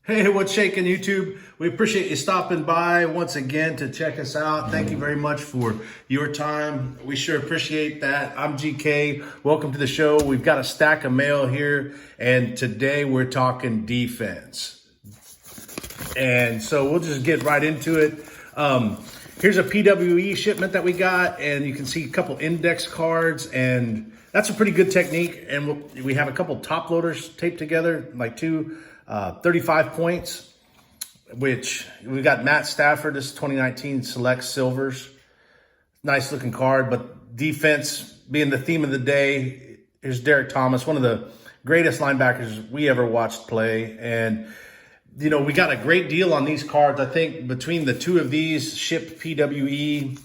Hey, what's shaking, YouTube? We appreciate you stopping by once again to check us out. Thank you very much for your time. We sure appreciate that. I'm GK. Welcome to the show. We've got a stack of mail here, and today we're talking defense. And so we'll just get right into it. Here's a PWE shipment that we got, and you can see a couple index cards, and that's a pretty good technique. And we have a couple top loaders taped together, like two 35 points, which we got Matt Stafford. This is 2019 Select Silvers. Nice looking card, but defense being the theme of the day. Here's Derek Thomas, one of the greatest linebackers we ever watched play. And, you know, we got a great deal on these cards. I think between the two of these shipped PWE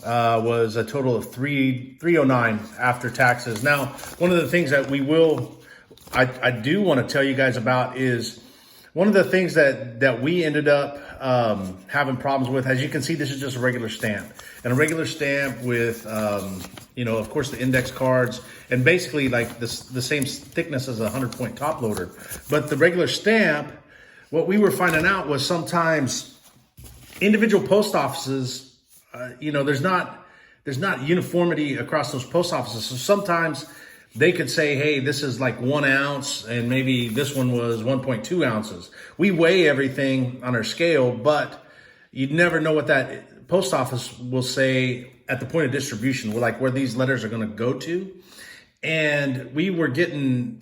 was a total of $309 after taxes. Now, one of the things that I do want to tell you guys about is one of the things that we ended up having problems with. As you can see, this is just a regular stamp, and a regular stamp with, you know, of course, the index cards, and basically like the same thickness as a 100-point top loader. But the regular stamp, what we were finding out was sometimes individual post offices, you know, there's not uniformity across those post offices. So sometimes they could say, hey, this is like 1 ounce, and maybe this one was 1.2 ounces. We weigh everything on our scale, but you'd never know what that post office will say at the point of distribution, like where these letters are going to go to. And we were getting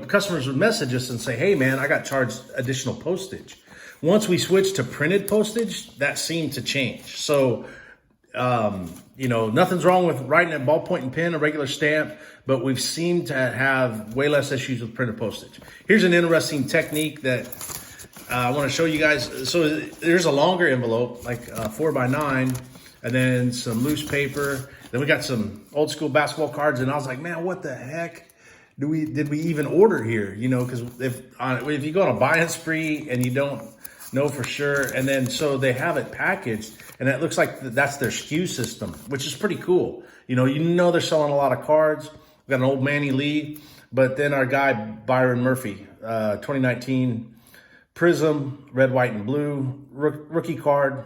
customers would message us and say, hey, man, I got charged additional postage. Once we switched to printed postage, that seemed to change. So, you know, nothing's wrong with writing a ballpoint and pen, a regular stamp, but we've seemed to have way less issues with printed postage. Here's an interesting technique that I want to show you guys. So there's a longer envelope, like 4x9, and then some loose paper. Then we got some old school basketball cards, and I was like, man, what the heck did we even order here? You know, because if you go on a buying spree and you don't know for sure, and then so they have it packaged, and it looks like that's their SKU system, which is pretty cool. You know they're selling a lot of cards. We got an old Manny Lee, but then our guy Byron Murphy, 2019 Prizm red, white, and blue rookie card.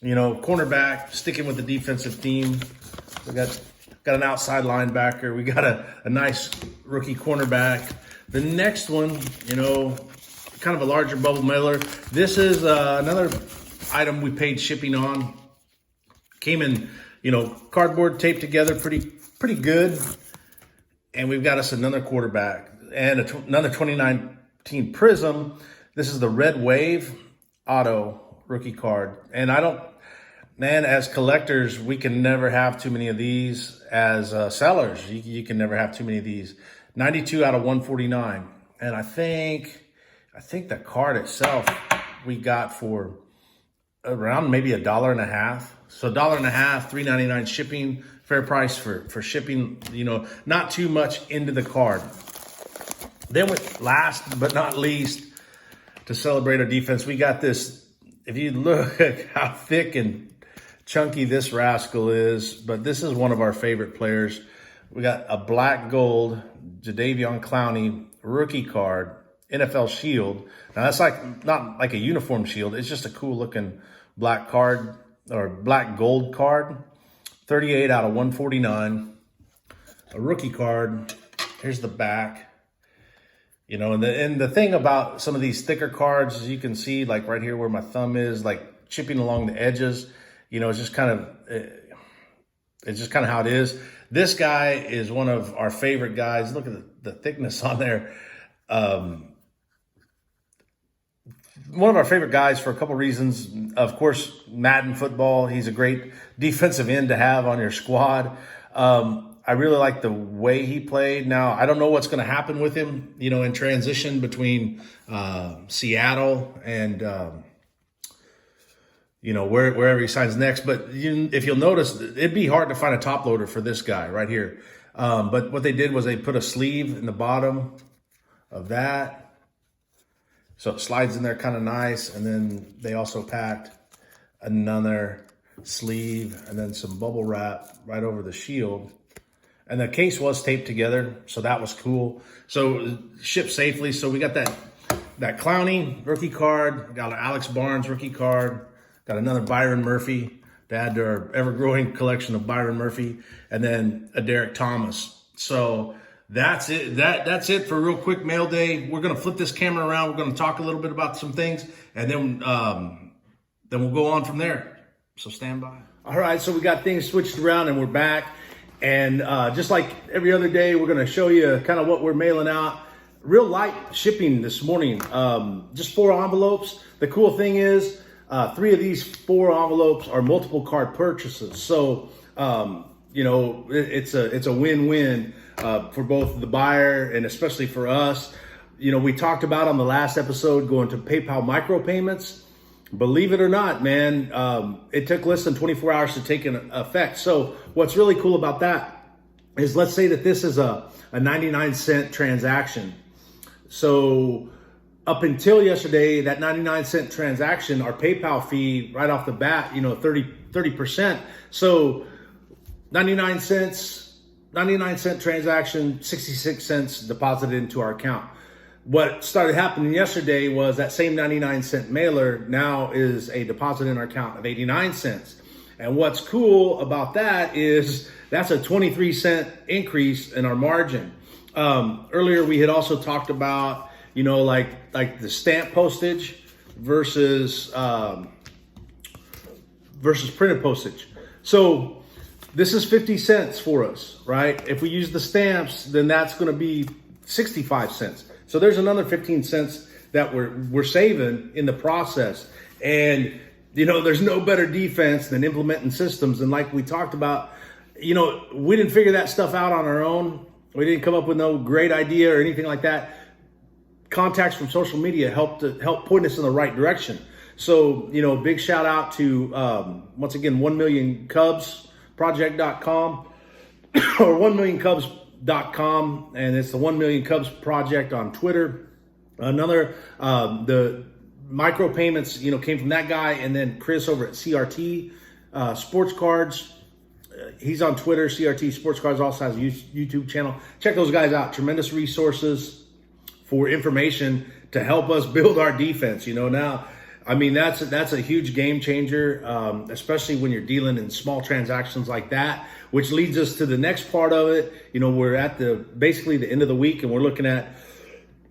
You know, cornerback, sticking with the defensive theme. We got an outside linebacker. We got a nice rookie cornerback. The next one, you know, kind of a larger bubble mailer. This is another item we paid shipping on. Came in, you know, cardboard taped together, pretty good. And we've got us another quarterback and another 2019 Prizm. This is the Red Wave Auto rookie card. And as collectors, we can never have too many of these. As sellers, you can never have too many of these. 92 out of 149. And I think the card itself we got for around maybe $1.50. So $1.50, $3.99 shipping, fair price for shipping, you know, not too much into the card. Then with last but not least, to celebrate our defense, we got this. If you look at how thick and chunky this rascal is, but this is one of our favorite players. We got a black gold Jadeveon Clowney rookie card, NFL shield. Now that's not like a uniform shield. It's just a cool looking black card or black gold card. 38 out of 149. A rookie card. Here's the back. You know, and the thing about some of these thicker cards, as you can see, like right here where my thumb is, like chipping along the edges. You know, it's just kind of how it is. This guy is one of our favorite guys. Look at the thickness on there. One of our favorite guys for a couple reasons. Of course, Madden football. He's a great defensive end to have on your squad. I really like the way he played. Now, I don't know what's going to happen with him, you know, in transition between Seattle and, you know, wherever he signs next. But if you'll notice, it'd be hard to find a top loader for this guy right here. But what they did was they put a sleeve in the bottom of that. So it slides in there kind of nice. And then they also packed another sleeve and then some bubble wrap right over the shield. And the case was taped together, so that was cool. So shipped safely. So we got that that Clowney rookie card. Got an Alex Barnes rookie card. Got another Byron Murphy to add to our ever-growing collection of Byron Murphy, and then a Derek Thomas. So that's it. That's it for real quick mail day. We're gonna flip this camera around. We're gonna talk a little bit about some things, and then we'll go on from there. So stand by. All right, so we got things switched around, and we're back. And just like every other day, we're gonna show you kind of what we're mailing out. Real light shipping this morning. Just 4 envelopes. The cool thing is, 3 of these 4 envelopes are multiple card purchases. So, you know, it's a win-win for both the buyer and especially for us. You know, we talked about on the last episode going to PayPal micropayments. Believe it or not, man, it took less than 24 hours to take an effect. So what's really cool about that is, let's say that this is a 99-cent transaction. So up until yesterday, that 99-cent transaction, our PayPal fee right off the bat, you know, 30%. So 99 cent transaction, 66 cents deposited into our account. What started happening yesterday was that same 99-cent mailer now is a deposit in our account of 89 cents. And what's cool about that is that's a 23-cent increase in our margin. Earlier, we had also talked about, you know, like the stamp postage versus printed postage. So this is 50 cents for us, right? If we use the stamps, then that's going to be 65 cents. So there's another 15 cents that we're saving in the process. And, you know, there's no better defense than implementing systems. And like we talked about, you know, we didn't figure that stuff out on our own. We didn't come up with no great idea or anything like that. Contacts from social media help point us in the right direction. So, you know, big shout out to, once again, 1millioncubsproject.com or 1millioncubs.com. And it's the 1 Million Cubs Project on Twitter. Another, the micro payments, you know, came from that guy. And then Chris over at CRT Sports Cards. He's on Twitter. CRT Sports Cards also has a YouTube channel. Check those guys out. Tremendous resources for information to help us build our defense. You know, now, I mean, that's a huge game changer, especially when you're dealing in small transactions like that, which leads us to the next part of it. You know, we're at basically the end of the week, and we're looking at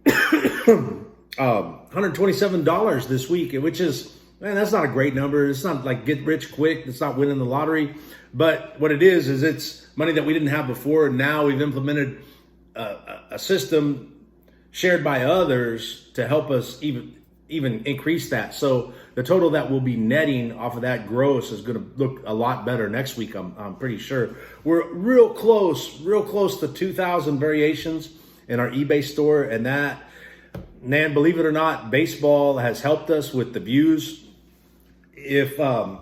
$127 this week, which is, man, that's not a great number. It's not like get rich quick. It's not winning the lottery. But what it is it's money that we didn't have before. And now we've implemented a system shared by others to help us even increase that. So the total that we'll be netting off of that gross is going to look a lot better next week. I'm pretty sure. We're real close to 2,000 variations in our eBay store. And that, man, believe it or not, baseball has helped us with the views. If,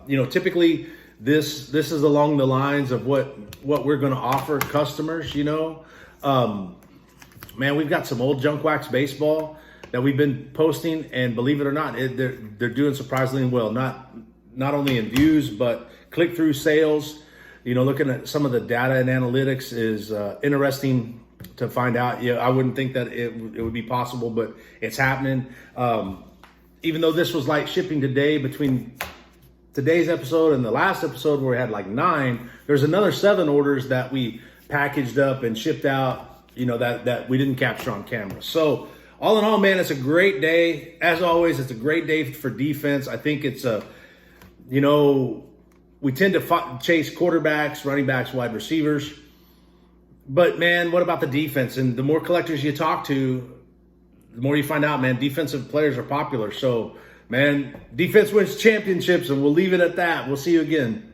you know, typically this is along the lines of what we're going to offer customers, you know. Man, we've got some old junk wax baseball that we've been posting, and believe it or not, they're doing surprisingly well. Not only in views, but click-through sales. You know, looking at some of the data and analytics is interesting to find out. Yeah, I wouldn't think that it would be possible, but it's happening. Even though this was light shipping today, between today's episode and the last episode where we had like 9, there's another 7 orders that we packaged up and shipped out, you know, that we didn't capture on camera. So all in all, man, it's a great day. As always, it's a great day for defense. I think it's you know, we tend to chase quarterbacks, running backs, wide receivers. But man, what about the defense? And the more collectors you talk to, the more you find out, man, defensive players are popular. So, man, defense wins championships, and we'll leave it at that. We'll see you again.